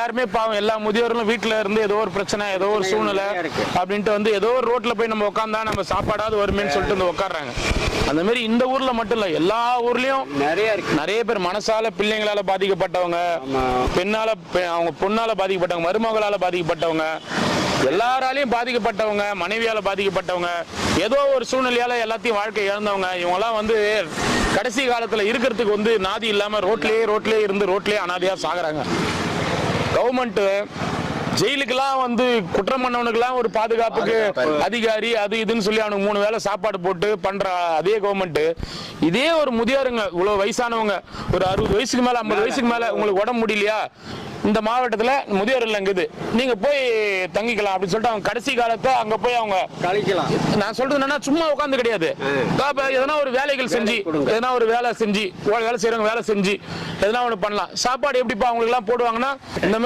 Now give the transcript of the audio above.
எல்லாருமே பாவம், எல்லா முதியோர்களும் வீட்டுல இருந்து ஏதோ ஒரு பிரச்சனை, ஏதோ ஒரு சூழ்நிலை அப்படின்ட்டு வந்து ஏதோ ஒரு ரோட்ல போய் நம்ம உட்காந்தா நம்ம சாப்பாடாவது வருமேன்னு சொல்லிட்டு வந்து உட்காடுறாங்க. அந்த மாதிரி இந்த ஊர்ல மட்டும் இல்ல, எல்லா ஊர்லயும் நிறைய பேர் மனசால பிள்ளைங்களால பாதிக்கப்பட்டவங்க, அவங்க பொண்ணால பாதிக்கப்பட்டவங்க, மருமகளால பாதிக்கப்பட்டவங்க, எல்லாராலையும் பாதிக்கப்பட்டவங்க, மனைவியால பாதிக்கப்பட்டவங்க, ஏதோ ஒரு சூழ்நிலையால எல்லாத்தையும் வாழ்க்கை இழந்தவங்க, இவங்கெல்லாம் வந்து கடைசி காலத்துல இருக்கிறதுக்கு வந்து நாதி இல்லாம ரோட்லயே இருந்து ரோட்லயே அனாதையா சாகுறாங்க. கவர்மெண்ட் ஜெயிலுக்கெல்லாம் வந்து குற்றம் பண்ணவனுக்கெல்லாம் ஒரு பாதுகாப்புக்கு அதிகாரி அது இதுன்னு சொல்லி அவனுக்கு 3 வேளை சாப்பாடு போட்டு பண்ற அதே கவர்மெண்ட் இதே ஒரு முதியோருங்க, இவ்வளவு வயசானவங்க, ஒரு 60 வயசுக்கு மேல 50 வயசுக்கு மேல உங்களுக்கு உடம்பு முடியலையா, இந்த மாவட்டத்துல முதியோர் இல்லம் இருக்குது, நீங்க போய் தங்கிக்கலாம் அப்படின்னு சொல்லிட்டு அவங்க கடைசி காலத்தை அங்க போய் அவங்க கழிக்கலாம். நான் சொல்றது என்னன்னா சும்மா உட்காந்து கிடையாது, எதனா ஒரு வேலைகள் செஞ்சு, எதனா ஒரு வேலை செஞ்சு, வேலை செய்யறவங்க வேலை செஞ்சு எதனா ஒண்ணு பண்ணலாம். சாப்பாடு எப்படிப்பா அவங்களுக்கு எல்லாம் போடுவாங்கன்னா இந்த